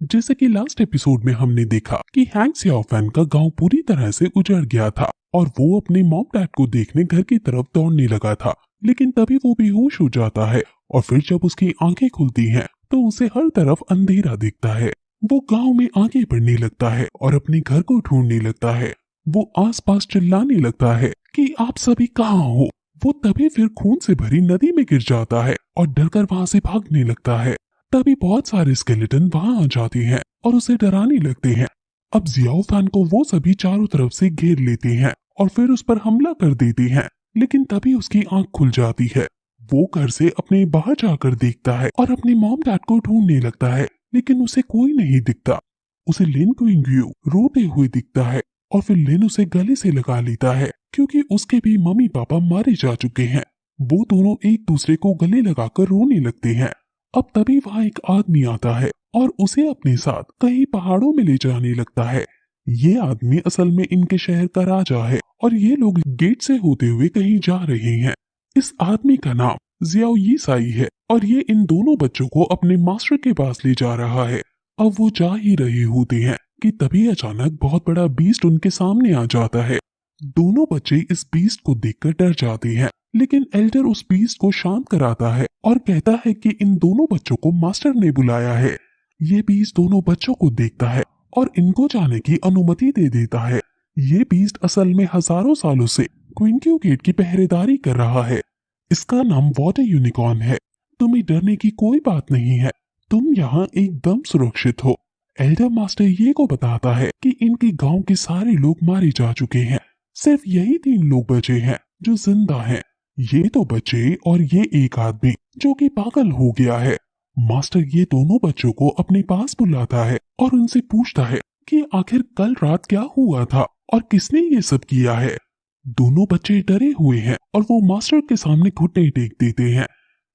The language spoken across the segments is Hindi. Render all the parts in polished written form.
जैसे कि लास्ट एपिसोड में हमने देखा कि हैंक सियाओफैन का गांव पूरी तरह से उजड़ गया था और वो अपने मॉम डैड को देखने घर की तरफ दौड़ने लगा था। लेकिन तभी वो बेहोश हो जाता है और फिर जब उसकी आंखें खुलती हैं तो उसे हर तरफ अंधेरा दिखता है। वो गांव में आगे बढ़ने लगता है और अपने घर को ढूंढने लगता है। वो आसपास चिल्लाने लगता है कि आप सभी कहाँ हो। वो तभी फिर खून से भरी नदी में गिर जाता है और डरकर वहां से भागने लगता है। तभी बहुत सारे स्केलेटन वहां आ जाते हैं और उसे डराने लगते हैं। अब जियाओ फैन को वो सभी चारों तरफ से घेर लेते हैं और फिर उस पर हमला कर देते हैं। लेकिन तभी उसकी आंख खुल जाती है। वो घर से अपने बाहर जाकर देखता है और अपने मॉम डैड को ढूंढने लगता है, लेकिन उसे कोई नहीं दिखता। उसे लिन क्विंग्यू रोते हुए दिखता है और फिर लिन उसे गले से लगा लेता है क्योंकि उसके भी मम्मी पापा मारे जा चुके हैं। वो दोनों एक दूसरे को गले लगाकर रोने लगते हैं। अब तभी वहाँ एक आदमी आता है और उसे अपने साथ कई पहाड़ों में ले जाने लगता है। ये आदमी असल में इनके शहर का राजा है और ये लोग गेट से होते हुए कहीं जा रहे हैं। इस आदमी का नाम जियाओ यी साई है और ये इन दोनों बच्चों को अपने मास्टर के पास ले जा रहा है। अब वो जा ही रहे होते हैं कि तभी अचानक बहुत बड़ा बीस्ट उनके सामने आ जाता है। दोनों बच्चे इस बीस्ट को देखकर डर जाते हैं, लेकिन एल्डर उस बीस्ट को शांत कराता है और कहता है कि इन दोनों बच्चों को मास्टर ने बुलाया है। ये बीस्ट दोनों बच्चों को देखता है और इनको जाने की अनुमति दे देता है। ये बीस्ट असल में हजारों सालों से क्विंक्यू गेट की पहरेदारी कर रहा है। इसका नाम वाटर यूनिकॉर्न है। तुम्हें डरने की कोई बात नहीं है, तुम यहाँ एकदम सुरक्षित हो। एल्डर मास्टर ये को बताता है कि इनके गांव के सारे लोग मारे जा चुके हैं, सिर्फ यही 3 लोग बचे हैं जो जिंदा हैं। ये तो बच्चे और ये एक आदमी जो कि पागल हो गया है। मास्टर ये दोनों बच्चों को अपने पास बुलाता है और उनसे पूछता है कि आखिर कल रात क्या हुआ था और किसने ये सब किया है। दोनों बच्चे डरे हुए हैं और वो मास्टर के सामने घुटने टेक देते हैं।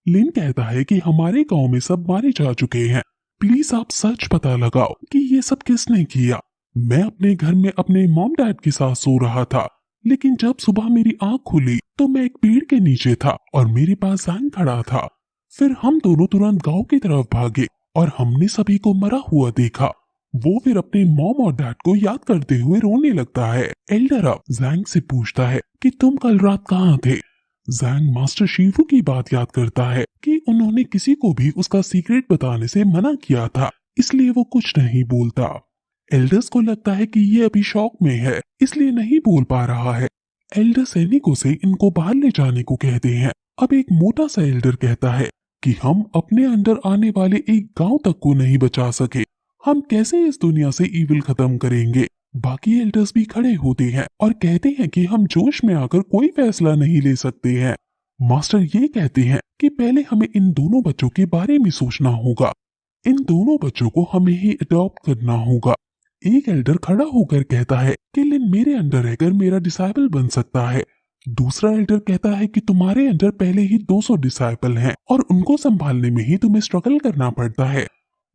लिन कहता है कि हमारे गांव में सब मारे जा चुके हैं, प्लीज आप सच पता लगाओ कि ये सब किसने किया। मैं अपने घर में अपने मॉम डैड के साथ सो रहा था, लेकिन जब सुबह मेरी आंख खुली तो मैं एक पेड़ के नीचे था और मेरे पास जैंग खड़ा था। फिर हम दोनों तुरंत गांव की तरफ भागे और हमने सभी को मरा हुआ देखा। वो फिर अपने मॉम और डैड को याद करते हुए रोने लगता है। एल्डर अब जैंग से पूछता है कि तुम कल रात कहाँ थे। जैंग मास्टर शिवू की बात याद करता है कि उन्होंने किसी को भी उसका सीक्रेट बताने से मना किया था, इसलिए वो कुछ नहीं बोलता। एल्डर्स को लगता है कि ये अभी शॉक में है, इसलिए नहीं बोल पा रहा है। एल्डर सैनिकों से इनको बाहर ले जाने को कहते हैं। अब एक मोटा सा एल्डर कहता है कि हम अपने अंदर आने वाले एक गांव तक को नहीं बचा सके, हम कैसे इस दुनिया से ईविल खत्म करेंगे। बाकी एल्डर्स भी खड़े होते हैं और कहते हैं कि हम जोश में आकर कोई फैसला नहीं ले सकते हैं। मास्टर ये कहते हैं कि पहले हमें इन दोनों बच्चों के बारे में सोचना होगा। इन दोनों बच्चों को हमें ही अडॉप्ट करना होगा। एक एल्डर खड़ा होकर कहता है कि लिन मेरे अंदर रहकर मेरा डिसाइबल बन सकता है। दूसरा एल्डर कहता है कि तुम्हारे अंदर पहले ही 200 डिसाइबल हैं और उनको संभालने में ही तुम्हें स्ट्रगल करना पड़ता है।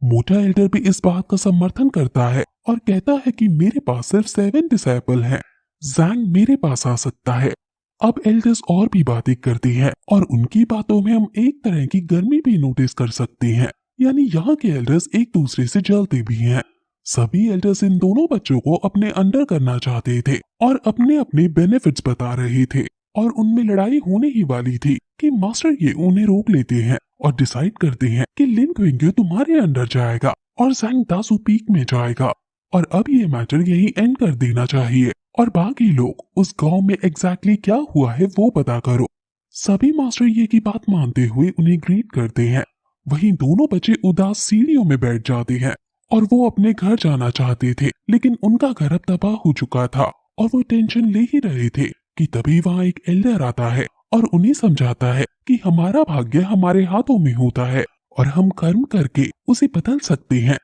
मोटा एल्डर भी इस बात का समर्थन करता है और कहता है कि मेरे पास सिर्फ 7 डिसाइबल हैं, जैंग मेरे पास आ सकता है। अब एल्डर्स और भी बातें करते हैं और उनकी बातों में हम एक तरह की गर्मी भी नोटिस कर सकते हैं, यानी यहाँ के एल्डर्स एक दूसरे से जलते भी हैं। सभी एल्डर्स इन दोनों बच्चों को अपने अंडर करना चाहते थे और अपने अपने बेनिफिट्स बता रहे थे और उनमें लड़ाई होने ही वाली थी कि मास्टर ये उन्हें रोक लेते हैं और डिसाइड करते हैं कि लिन क्विंग्यू तुम्हारे अंडर जाएगा और जैंग दासू पीक में जाएगा और अब ये मैटर यही एंड कर देना चाहिए और बाकी लोग उस गांव में एग्जैक्टली क्या हुआ है वो पता करो। सभी मास्टर ये की बात मानते हुए उन्हें ग्रीट करते हैं। वहीं दोनों बच्चे उदास सीढ़ियों में बैठ जाते हैं और वो अपने घर जाना चाहते थे, लेकिन उनका घर अब तबाह हो चुका था और वो टेंशन ले ही रहे थे कि तभी वहाँ एक एल्डर आता है और उन्हें समझाता है कि हमारा भाग्य हमारे हाथों में होता है और हम कर्म करके उसे बदल सकते हैं।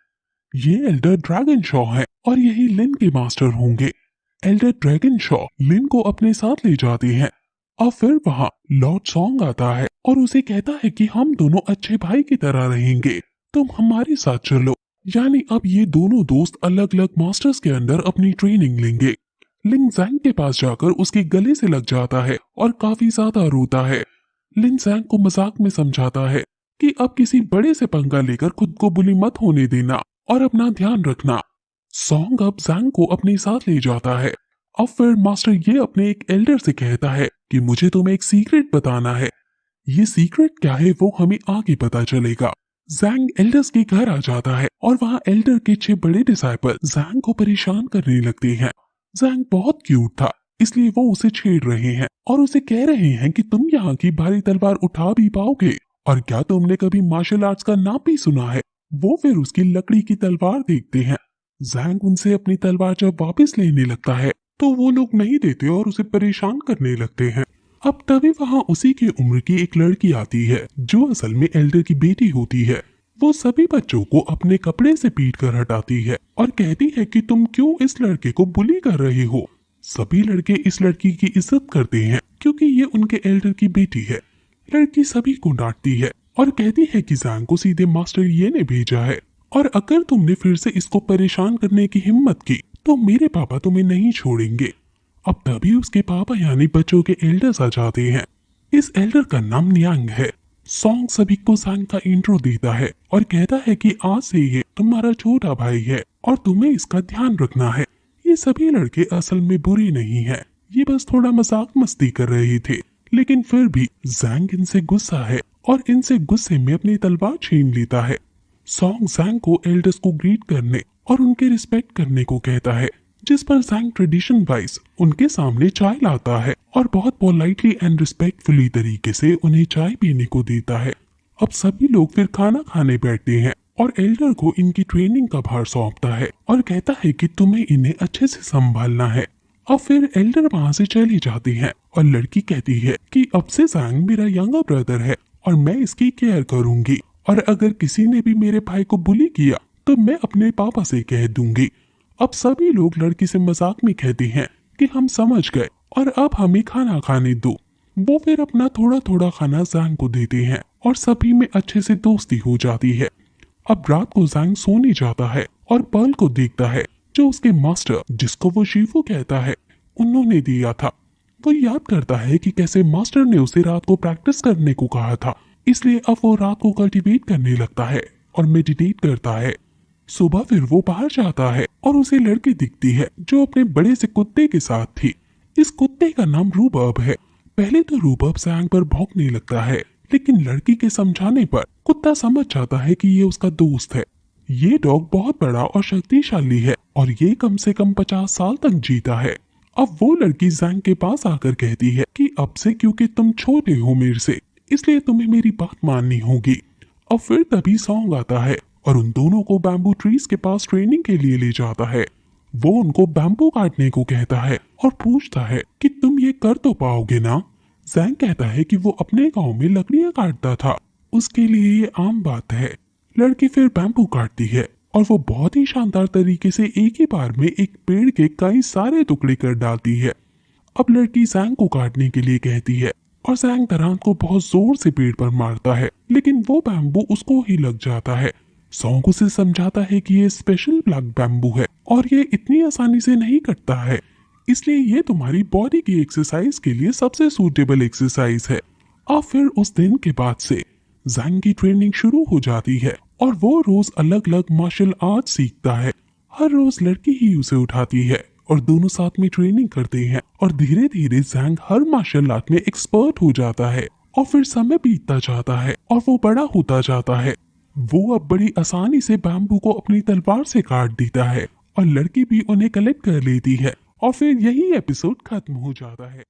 ये एल्डर ड्रैगन शॉ है और यही लिन के मास्टर होंगे। एल्डर ड्रैगन शॉ लिन को अपने साथ ले जाते हैं और फिर वहाँ लॉर्ड सॉन्ग आता है और उसे कहता है कि हम दोनों अच्छे भाई की तरह रहेंगे, तुम हमारे साथ चलो। यानी अब ये दोनों दोस्त अलग अलग मास्टर्स के अंदर अपनी ट्रेनिंग लेंगे। लिन जैंग के पास जाकर उसके गले से लग जाता है और काफी ज्यादा रोता है। लिन जैंग को मजाक में समझाता है कि अब किसी बड़े से पंगा लेकर खुद को बुली मत होने देना, और अपना ध्यान रखना। सॉन्ग अब जैंग को अपने साथ ले जाता है। अब फिर मास्टर ये अपने एक एल्डर से कहता है कि मुझे तुम्हें एक सीक्रेट बताना है। ये सीक्रेट क्या है वो हमें आगे पता चलेगा। जैंग एल्डर्स के घर आ जाता है और वहाँ एल्डर के 6 बड़े डिसाइपल जैंग को परेशान करने लगते हैं। जैंग बहुत क्यूट था, इसलिए वो उसे छेड़ रहे हैं और उसे कह रहे हैं कि तुम यहाँ की भारी तलवार उठा भी पाओगे, और क्या तुमने कभी मार्शल आर्ट्स का नाम भी सुना है। वो फिर उसकी लकड़ी की तलवार देखते हैं। जैंग उनसे अपनी तलवार जब वापस लेने लगता है तो वो लोग नहीं देते और उसे परेशान करने लगते हैं। अब तभी वहाँ उसी की उम्र की एक लड़की आती है जो असल में एल्डर की बेटी होती है। वो सभी बच्चों को अपने कपड़े से पीट कर हटाती है और कहती है कि तुम क्यों इस लड़के को बुली कर रहे हो। सभी लड़के इस लड़की की इज्जत करते हैं क्योंकि ये उनके एल्डर की बेटी है। लड़की सभी को डांटती है और कहती है कि जैंग को सीधे मास्टर ये ने भेजा है, और अगर तुमने फिर से इसको परेशान करने की हिम्मत की तो मेरे पापा तुम्हें नहीं छोड़ेंगे। अब तभी उसके पापा यानी बच्चों के एल्डर्स आ जाते हैं। इस एल्डर का नाम नियांग है। सॉन्ग सभी को जैंग का इंट्रो देता है और कहता है कि आज से ये तुम्हारा छोटा भाई है और तुम्हें इसका ध्यान रखना है। ये सभी लड़के असल में बुरे नहीं है, ये बस थोड़ा मजाक मस्ती कर रहे थे, लेकिन फिर भी जैंग इनसे गुस्सा है और इनसे गुस्से में अपनी तलवार छीन लेता है। सॉन्ग जैंग को एल्डर्स को ग्रीट करने और उनके रिस्पेक्ट करने को कहता है, जिस पर जैंग ट्रेडिशन वाइज उनके सामने चाय लाता है और बहुत पोलाइटली एंड रिस्पेक्टफुली तरीके से उन्हें चाय पीने को देता है। अब सभी लोग फिर खाना खाने बैठते हैं और एल्डर को इनकी ट्रेनिंग का भार सौंपता है और कहता है कि तुम्हें इन्हें अच्छे से संभालना है। अब फिर एल्डर वहाँ से चली जाती है और लड़की कहती है कि अब से जैंग मेरा यंगर ब्रदर है और मैं इसकी केयर करूंगी, और अगर किसी ने भी मेरे भाई को बुली किया तो मैं अपने पापा से कह दूंगी। अब सभी लोग लड़की से मजाक में कहते हैं कि हम समझ गए और अब हमें खाना खाने दो। वो फिर अपना थोड़ा थोड़ा खाना जैंग को देते हैं और सभी में अच्छे से दोस्ती हो जाती है। अब रात को जैंग सोने जाता है और पर्ल को देखता है जो उसके मास्टर, जिसको वो शिफू कहता है, उन्होंने दिया था। वो याद करता है कि कैसे मास्टर ने उसे रात को प्रैक्टिस करने को कहा था, इसलिए अब वो रात को कल्टीवेट करने लगता है और मेडिटेट करता है। सुबह फिर वो बाहर जाता है और उसे लड़की दिखती है जो अपने बड़े से कुत्ते के साथ थी। इस कुत्ते का नाम रूबर्ब है। पहले तो रूबर्ब जैंग पर भौंकने लगता है, लेकिन लड़की के समझाने पर कुत्ता समझ जाता है कि ये उसका दोस्त है। ये डॉग बहुत बड़ा और शक्तिशाली है और ये कम से कम 50 साल तक जीता है। अब वो लड़की जैंग के पास आकर कहती है कि अब से क्योंकि तुम छोटे हो मेरे से, इसलिए तुम्हें मेरी बात माननी होगी। और फिर तभी सॉन्ग आता है और उन दोनों को बैम्बू ट्रीज के पास ट्रेनिंग के लिए ले जाता है। वो उनको बैम्बू काटने को कहता है और पूछता है कि तुम ये कर तो पाओगे ना। जैंग कहता है कि वो अपने गांव में लकड़ियां काटता था, उसके लिए ये आम बात है। लड़की फिर बैम्बू काटती है और वो बहुत ही शानदार तरीके से एक ही बार में एक पेड़ के कई सारे टुकड़े कर डालती है। अब लड़की जैंग को काटने के लिए कहती है और जैंग तरान को बहुत जोर से पेड़ पर मारता है, लेकिन वो बैम्बू उसको ही लग जाता है। सॉन्ग उसे समझाता है कि ये स्पेशल ब्लैक बैम्बू है और ये इतनी आसानी से नहीं कटता है, इसलिए ये तुम्हारी बॉडी की एक्सरसाइज के लिए सबसे सूटेबल एक्सरसाइज है। और फिर उस दिन के बाद से जैंग की ट्रेनिंग शुरू हो जाती है और वो रोज अलग अलग मार्शल आर्ट सीखता है। हर रोज लड़की ही उसे उठाती है और दोनों साथ में ट्रेनिंग करते हैं और धीरे धीरे जैंग हर मार्शल आर्ट में एक्सपर्ट हो जाता है। और फिर समय बीतता जाता है और वो बड़ा होता जाता है। वो अब बड़ी आसानी से बैम्बू को अपनी तलवार से काट देता है और लड़की भी उन्हें कलेक्ट कर लेती है और फिर यही एपिसोड खत्म हो जाता है।